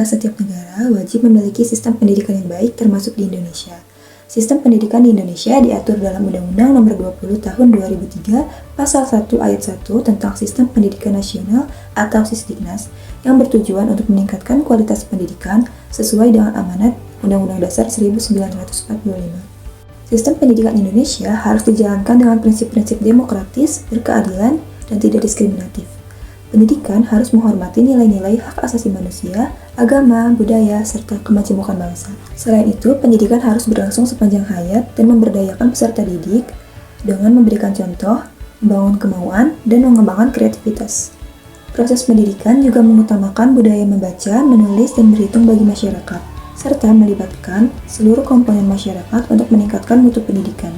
dimana setiap negara wajib memiliki sistem pendidikan yang baik termasuk di Indonesia. Sistem pendidikan di Indonesia diatur dalam Undang-Undang Nomor 20 Tahun 2003 Pasal 1 Ayat 1 tentang Sistem Pendidikan Nasional atau Sisdiknas yang bertujuan untuk meningkatkan kualitas pendidikan sesuai dengan amanat Undang-Undang Dasar 1945. Sistem pendidikan Indonesia harus dijalankan dengan prinsip-prinsip demokratis, berkeadilan, dan tidak diskriminatif. Pendidikan harus menghormati nilai-nilai hak asasi manusia, agama, budaya, serta kemajemukan bangsa. Selain itu, pendidikan harus berlangsung sepanjang hayat dan memberdayakan peserta didik dengan memberikan contoh, membangun kemauan, dan mengembangkan kreativitas. Proses pendidikan juga mengutamakan budaya membaca, menulis, dan berhitung bagi masyarakat, serta melibatkan seluruh komponen masyarakat untuk meningkatkan mutu pendidikan.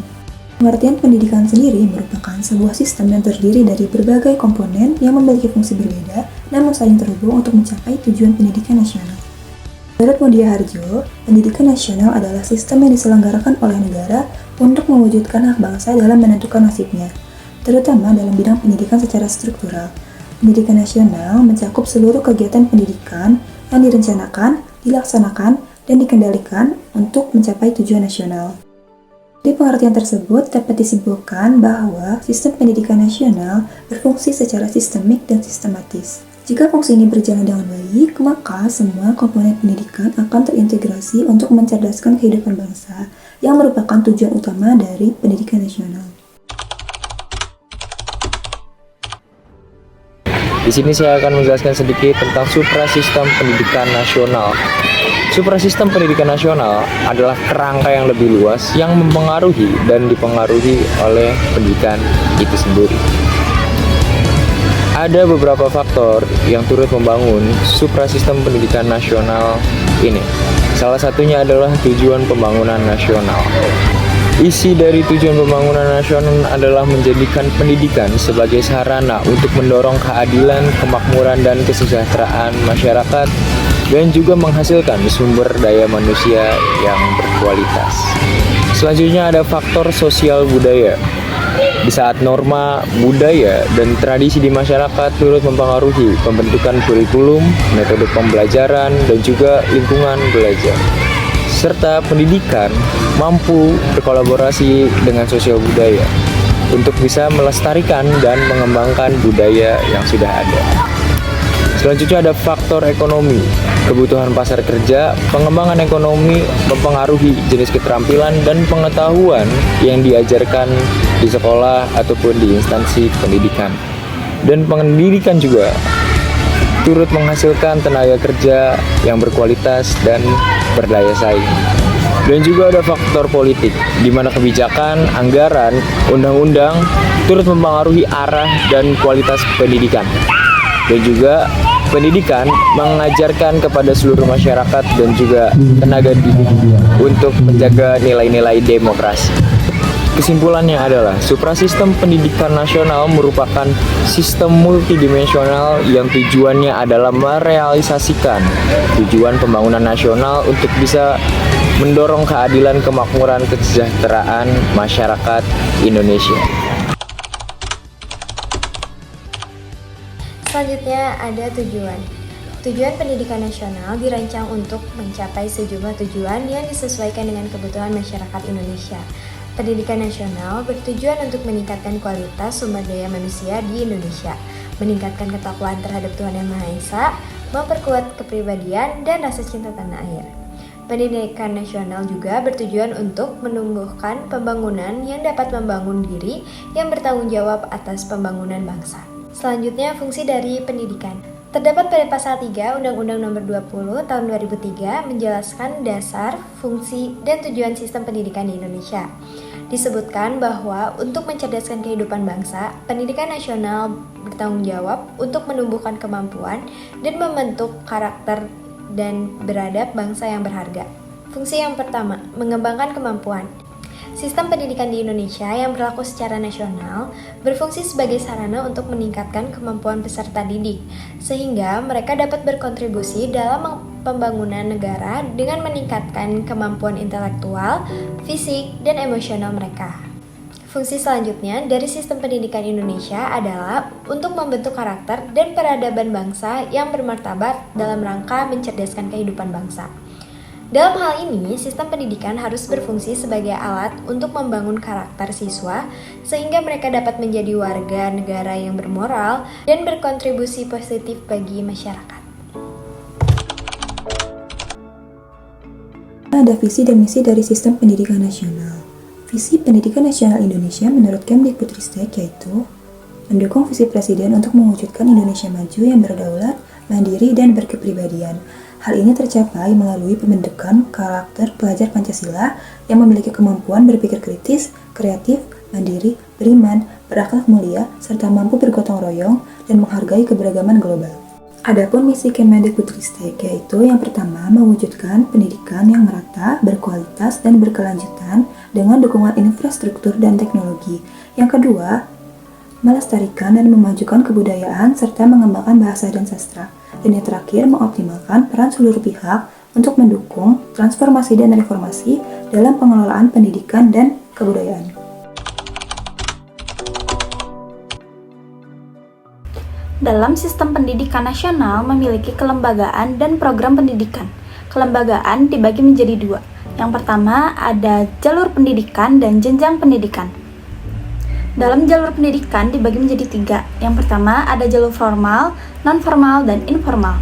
Pengertian pendidikan sendiri merupakan sebuah sistem yang terdiri dari berbagai komponen yang memiliki fungsi berbeda namun saling terhubung untuk mencapai tujuan pendidikan nasional. Menurut Mudia Harjo, pendidikan nasional adalah sistem yang diselenggarakan oleh negara untuk mewujudkan hak bangsa dalam menentukan nasibnya, terutama dalam bidang pendidikan secara struktural. Pendidikan nasional mencakup seluruh kegiatan pendidikan yang direncanakan, dilaksanakan, dan dikendalikan untuk mencapai tujuan nasional. Di pengertian tersebut dapat disimpulkan bahwa sistem pendidikan nasional berfungsi secara sistemik dan sistematis. Jika fungsi ini berjalan dengan baik, maka semua komponen pendidikan akan terintegrasi untuk mencerdaskan kehidupan bangsa yang merupakan tujuan utama dari pendidikan nasional. Di sini saya akan menjelaskan sedikit tentang suprasistem pendidikan nasional. Suprasistem pendidikan nasional adalah kerangka yang lebih luas yang mempengaruhi dan dipengaruhi oleh pendidikan itu sendiri. Ada beberapa faktor yang turut membangun suprasistem pendidikan nasional ini. Salah satunya adalah tujuan pembangunan nasional. Isi dari tujuan pembangunan nasional adalah menjadikan pendidikan sebagai sarana untuk mendorong keadilan, kemakmuran, dan kesejahteraan masyarakat, dan juga menghasilkan sumber daya manusia yang berkualitas. Selanjutnya ada faktor sosial budaya. Di saat norma, budaya, dan tradisi di masyarakat turut mempengaruhi pembentukan kurikulum, metode pembelajaran, dan juga lingkungan belajar. Serta pendidikan mampu berkolaborasi dengan sosial budaya untuk bisa melestarikan dan mengembangkan budaya yang sudah ada. Selanjutnya ada faktor ekonomi. Kebutuhan pasar kerja, pengembangan ekonomi mempengaruhi jenis keterampilan dan pengetahuan yang diajarkan di sekolah ataupun di instansi pendidikan. Dan pendidikan juga turut menghasilkan tenaga kerja yang berkualitas dan berdaya saing. Dan juga ada faktor politik, di mana kebijakan, anggaran, undang-undang turut mempengaruhi arah dan kualitas pendidikan. Dan juga pendidikan mengajarkan kepada seluruh masyarakat dan juga tenaga didik untuk menjaga nilai-nilai demokrasi. Kesimpulannya adalah suprasistem pendidikan nasional merupakan sistem multidimensional yang tujuannya adalah merealisasikan tujuan pembangunan nasional untuk bisa mendorong keadilan, kemakmuran, kesejahteraan masyarakat Indonesia. Selanjutnya ada tujuan. Tujuan pendidikan nasional dirancang untuk mencapai sejumlah tujuan yang disesuaikan dengan kebutuhan masyarakat Indonesia. Pendidikan nasional bertujuan untuk meningkatkan kualitas sumber daya manusia di Indonesia, meningkatkan ketakwaan terhadap Tuhan Yang Maha Esa, memperkuat kepribadian dan rasa cinta tanah air. Pendidikan nasional juga bertujuan untuk menumbuhkan pembangunan yang dapat membangun diri yang bertanggung jawab atas pembangunan bangsa. Selanjutnya, fungsi dari pendidikan. Terdapat pada pasal 3 Undang-Undang Nomor 20 Tahun 2003 menjelaskan dasar, fungsi, dan tujuan sistem pendidikan di Indonesia. Disebutkan bahwa untuk mencerdaskan kehidupan bangsa, pendidikan nasional bertanggung jawab untuk menumbuhkan kemampuan dan membentuk karakter dan beradab bangsa yang berharga. Fungsi yang pertama, mengembangkan kemampuan. Sistem pendidikan di Indonesia yang berlaku secara nasional berfungsi sebagai sarana untuk meningkatkan kemampuan peserta didik, sehingga mereka dapat berkontribusi dalam pembangunan negara dengan meningkatkan kemampuan intelektual, fisik, dan emosional mereka. Fungsi selanjutnya dari sistem pendidikan Indonesia adalah untuk membentuk karakter dan peradaban bangsa yang bermartabat dalam rangka mencerdaskan kehidupan bangsa. Dalam hal ini, sistem pendidikan harus berfungsi sebagai alat untuk membangun karakter siswa sehingga mereka dapat menjadi warga negara yang bermoral dan berkontribusi positif bagi masyarakat. Ada visi dan misi dari sistem pendidikan nasional. Visi Pendidikan Nasional Indonesia menurut Kemdikbudristek yaitu mendukung visi Presiden untuk mewujudkan Indonesia maju yang berdaulat, mandiri, dan berkepribadian. Hal ini tercapai melalui pembentukan karakter pelajar Pancasila yang memiliki kemampuan berpikir kritis, kreatif, mandiri, beriman, berakhlak mulia, serta mampu bergotong royong dan menghargai keberagaman global. Adapun misi Kemdikbudristek yaitu yang pertama mewujudkan pendidikan yang merata, berkualitas, dan berkelanjutan dengan dukungan infrastruktur dan teknologi. Yang kedua, melestarikan dan memajukan kebudayaan serta mengembangkan bahasa dan sastra. Dan yang terakhir, mengoptimalkan peran seluruh pihak untuk mendukung transformasi dan reformasi dalam pengelolaan pendidikan dan kebudayaan. Dalam sistem pendidikan nasional memiliki kelembagaan dan program pendidikan. Kelembagaan dibagi menjadi dua. Yang pertama ada jalur pendidikan dan jenjang pendidikan. Dalam jalur pendidikan dibagi menjadi tiga. Yang pertama ada jalur formal, non-formal, dan informal.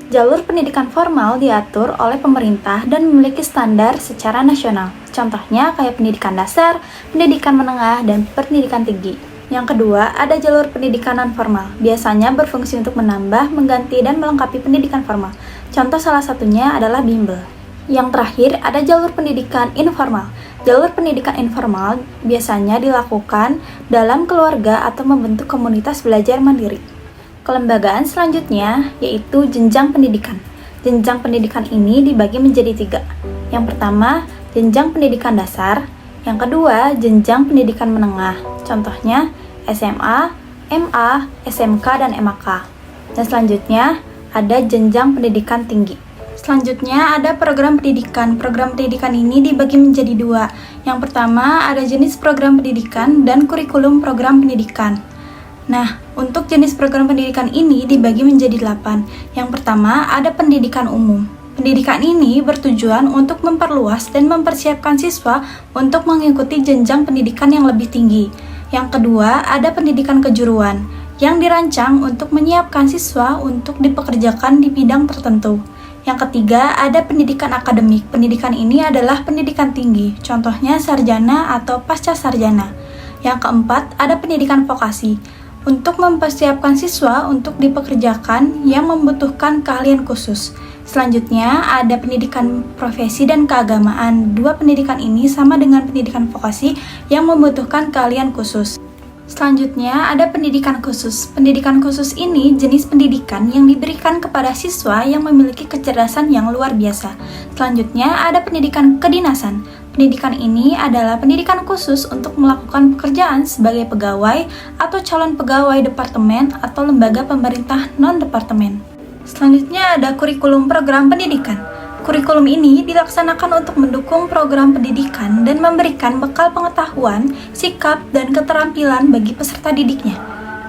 Jalur pendidikan formal diatur oleh pemerintah dan memiliki standar secara nasional. Contohnya kayak pendidikan dasar, pendidikan menengah, dan pendidikan tinggi. Yang kedua, ada jalur pendidikan non-formal. Biasanya berfungsi untuk menambah, mengganti, dan melengkapi pendidikan formal. Contoh salah satunya adalah bimbel. Yang terakhir, ada jalur pendidikan informal. Jalur pendidikan informal biasanya dilakukan dalam keluarga atau membentuk komunitas belajar mandiri. Kelembagaan selanjutnya yaitu jenjang pendidikan. Jenjang pendidikan ini dibagi menjadi tiga. Yang pertama, jenjang pendidikan dasar. Yang kedua, jenjang pendidikan menengah. Contohnya SMA, MA, SMK, dan MAK. Dan selanjutnya ada jenjang pendidikan tinggi. Selanjutnya ada program pendidikan. Program pendidikan ini dibagi menjadi dua. Yang pertama ada jenis program pendidikan dan kurikulum program pendidikan. Nah, untuk jenis program pendidikan ini dibagi menjadi 8. Yang pertama ada pendidikan umum. Pendidikan ini bertujuan untuk memperluas dan mempersiapkan siswa untuk mengikuti jenjang pendidikan yang lebih tinggi. Yang kedua, ada pendidikan kejuruan yang dirancang untuk menyiapkan siswa untuk dipekerjakan di bidang tertentu. Yang ketiga, ada pendidikan akademik. Pendidikan ini adalah pendidikan tinggi, contohnya sarjana atau pasca sarjana. Yang keempat, ada pendidikan vokasi untuk mempersiapkan siswa untuk dipekerjakan yang membutuhkan keahlian khusus. Selanjutnya, ada pendidikan profesi dan keagamaan. Dua pendidikan ini sama dengan pendidikan vokasi yang membutuhkan keahlian khusus. Selanjutnya, ada pendidikan khusus. Pendidikan khusus ini jenis pendidikan yang diberikan kepada siswa yang memiliki kecerdasan yang luar biasa. Selanjutnya, ada pendidikan kedinasan. Pendidikan ini adalah pendidikan khusus untuk melakukan pekerjaan sebagai pegawai atau calon pegawai departemen atau lembaga pemerintah non-departemen. Selanjutnya ada kurikulum program pendidikan. Kurikulum ini dilaksanakan untuk mendukung program pendidikan dan memberikan bekal pengetahuan, sikap, dan keterampilan bagi peserta didiknya.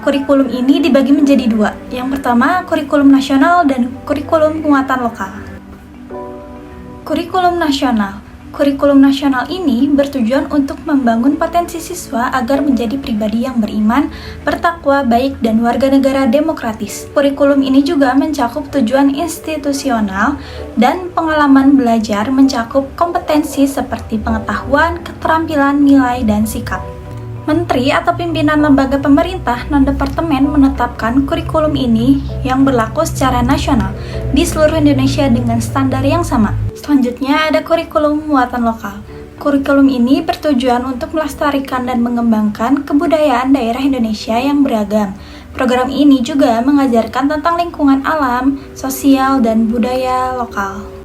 Kurikulum ini dibagi menjadi dua. Yang pertama, kurikulum nasional dan kurikulum muatan lokal. Kurikulum nasional. Kurikulum nasional ini bertujuan untuk membangun potensi siswa agar menjadi pribadi yang beriman, bertakwa baik, dan warga negara demokratis. Kurikulum ini juga mencakup tujuan institusional dan pengalaman belajar, mencakup kompetensi seperti pengetahuan, keterampilan, nilai, dan sikap. Menteri atau pimpinan lembaga pemerintah non-departemen menetapkan kurikulum ini yang berlaku secara nasional di seluruh Indonesia dengan standar yang sama. Selanjutnya ada kurikulum muatan lokal. Kurikulum ini bertujuan untuk melestarikan dan mengembangkan kebudayaan daerah Indonesia yang beragam. Program ini juga mengajarkan tentang lingkungan alam, sosial, dan budaya lokal.